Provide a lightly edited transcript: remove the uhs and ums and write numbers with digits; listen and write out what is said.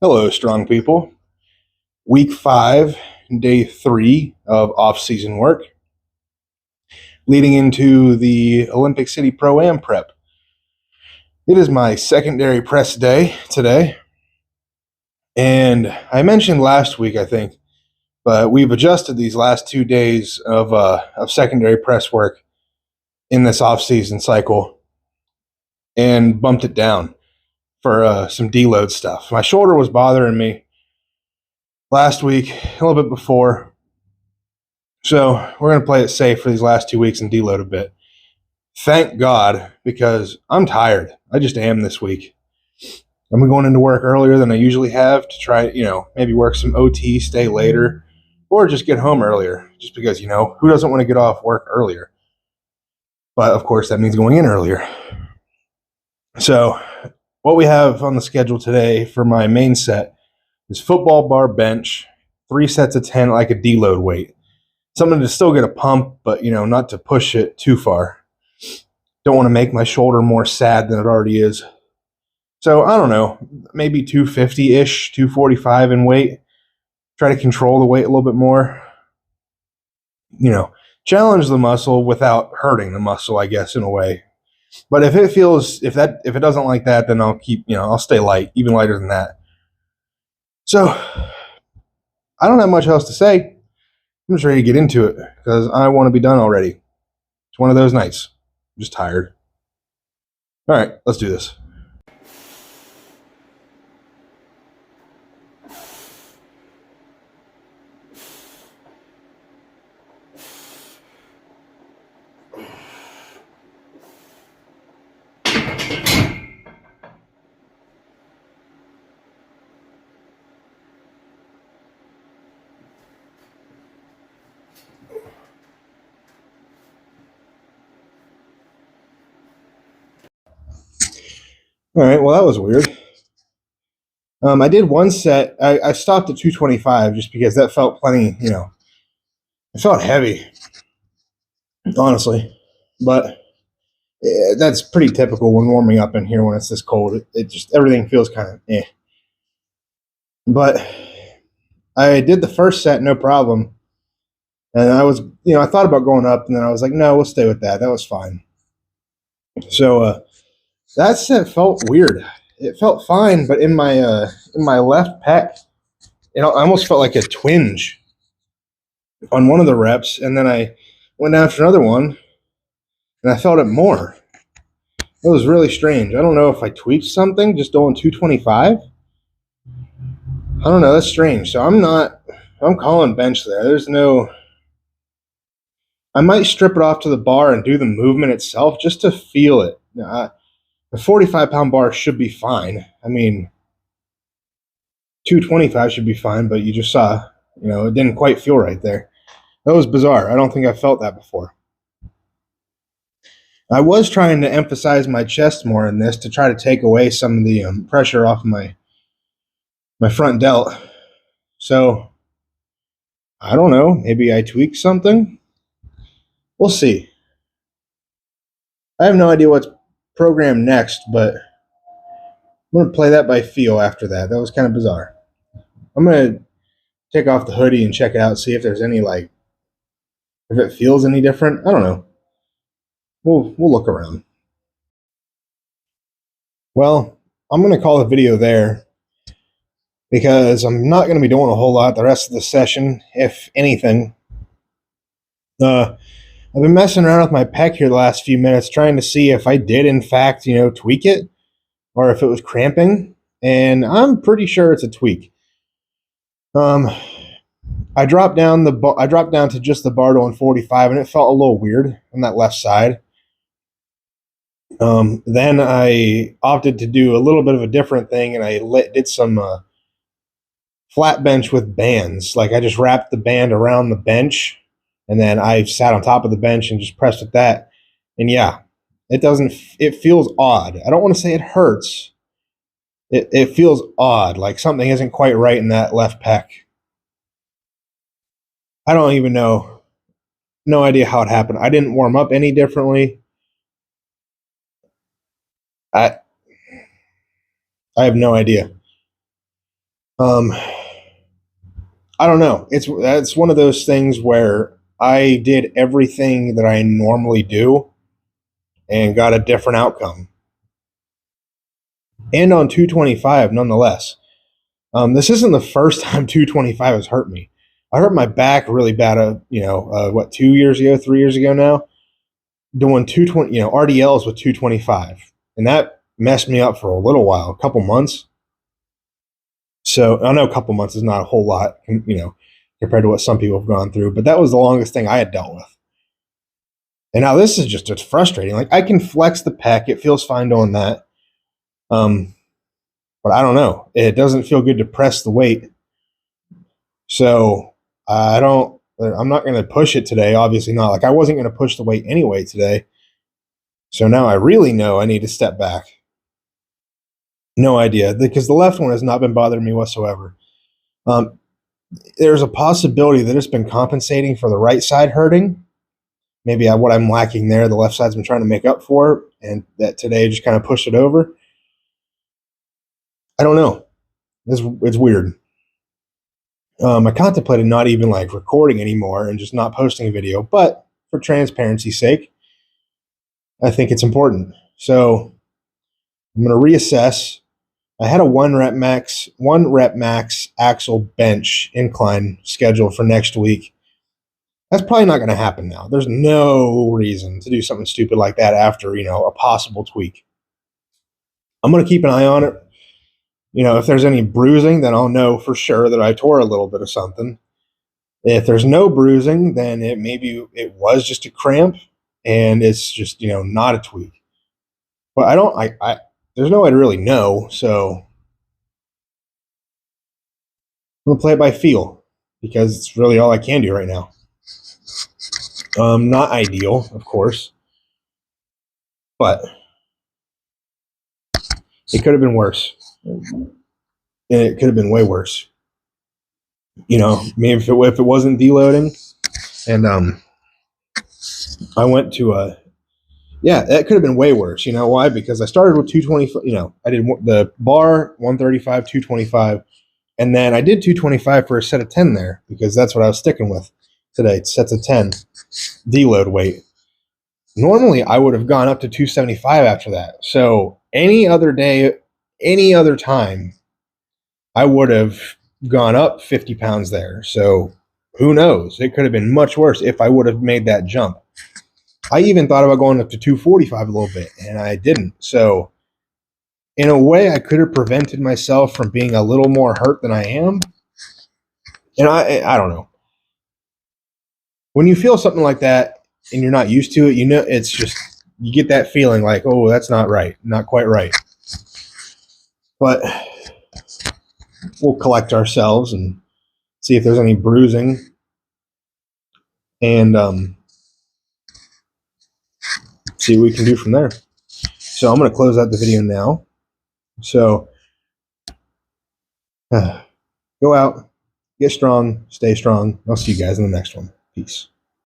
Hello, strong people. Week 5, day 3 of off-season work, leading into the Olympic City Pro-Am prep. It is my secondary press day today, and I mentioned last week, I think, but we've adjusted these last 2 days of secondary press work in this off-season cycle and bumped it down for some deload stuff. My shoulder was bothering me last week, a little bit before. So we're going to play it safe for these last 2 weeks and deload a bit. Thank God, because I'm tired. I just am this week. I'm going into work earlier than I usually have to try, maybe work some OT, stay later, or just get home earlier. Just because, who doesn't want to get off work earlier? But of course, that means going in earlier. So what we have on the schedule today for my main set is football bar bench, 3 sets of 10 like a deload weight. Something to still get a pump, but, not to push it too far. Don't want to make my shoulder more sad than it already is. So, I don't know, maybe 250-ish, 245 in weight. Try to control the weight a little bit more. Challenge the muscle without hurting the muscle, I guess, in a way. But if it doesn't like that, then I'll stay light, even lighter than that. So, I don't have much else to say. I'm just ready to get into it because I want to be done already. It's one of those nights. I'm just tired. All right, let's do this. All right, well, that was weird. I did one set. I stopped at 225 just because that felt plenty, it felt heavy, honestly. But that's pretty typical when warming up in here when it's this cold. It just, everything feels kind of eh. But I did the first set, no problem. And I was, I thought about going up, and then I was like, no, we'll stay with that. That was fine. So that set felt weird. It felt fine, but in my left pec, I almost felt like a twinge on one of the reps, and then I went down for another one, and I felt it more. It was really strange. I don't know if I tweaked something, just doing 225. I don't know. That's strange. So I'm calling bench there. There's no. I might strip it off to the bar and do the movement itself just to feel it. A 45-pound bar should be fine. I mean, 225 should be fine, but you just saw, it didn't quite feel right there. That was bizarre. I don't think I felt that before. I was trying to emphasize my chest more in this to try to take away some of the pressure off my front delt. So, I don't know. Maybe I tweaked something. We'll see. I have no idea what's programmed next, but I'm going to play that by feel after that. That was kind of bizarre. I'm going to take off the hoodie and check it out, see if there's any, if it feels any different. I don't know. We'll look around. Well, I'm going to call the video there because I'm not going to be doing a whole lot the rest of the session, if anything. I've been messing around with my pec here the last few minutes, trying to see if I did, in fact, tweak it or if it was cramping, and I'm pretty sure it's a tweak. I dropped down to just the bar to 145, and it felt a little weird on that left side. Then I opted to do a little bit of a different thing, and I did some flat bench with bands. Like I just wrapped the band around the bench, and then I sat on top of the bench and just pressed with that. And yeah, it feels odd. I don't want to say it hurts. It feels odd, like something isn't quite right in that left pec. I don't even know. No idea how it happened. I didn't warm up any differently. I have no idea. Um, I don't know. That's one of those things where I did everything that I normally do and got a different outcome. And on 225, nonetheless. This isn't the first time 225 has hurt me. I hurt my back really bad, 2 years ago, 3 years ago now, doing 220, RDLs with 225. And that messed me up for a little while, a couple months. So I know a couple months is not a whole lot, compared to what some people have gone through, but that was the longest thing I had dealt with. And now this is it's frustrating. Like I can flex the pec, it feels fine doing that. But I don't know. It doesn't feel good to press the weight. So I'm not going to push it today. Obviously not. Like I wasn't going to push the weight anyway today. So now I really know I need to step back. No idea, because the left one has not been bothering me whatsoever. There's a possibility that it's been compensating for the right side hurting. Maybe what I'm lacking there, the left side's been trying to make up for, and that today just kind of pushed it over. I don't know. It's weird. I contemplated not even like recording anymore and just not posting a video, but for transparency's sake, I think it's important. So I'm going to reassess. I had a one rep max axle bench incline scheduled for next week. That's probably not going to happen now. There's no reason to do something stupid like that after, a possible tweak. I'm going to keep an eye on it. If there's any bruising, then I'll know for sure that I tore a little bit of something. If there's no bruising, then it was just a cramp and it's just, not a tweak. But there's no way to really know. So I'm going to play it by feel because it's really all I can do right now. Not ideal, of course, but it could have been worse. And it could have been way worse. Maybe if it wasn't deloading and I went to that could have been way worse. You know why? Because I started with 220, I did the bar 135, 225, and then I did 225 for a set of 10 there because that's what I was sticking with today. Sets of 10 deload weight. Normally I would have gone up to 275 after that. So any other day, any other time, I would have gone up 50 pounds there. So who knows? It could have been much worse if I would have made that jump. I even thought about going up to 245 a little bit, and I didn't. So in a way, I could have prevented myself from being a little more hurt than I am. And I don't know. When you feel something like that and you're not used to it, it's just, you get that feeling like, oh, that's not right. Not quite right. But we'll collect ourselves and see if there's any bruising. And see what we can do from there. So I'm going to close out the video now. So go out, get strong, stay strong. I'll see you guys in the next one. Peace.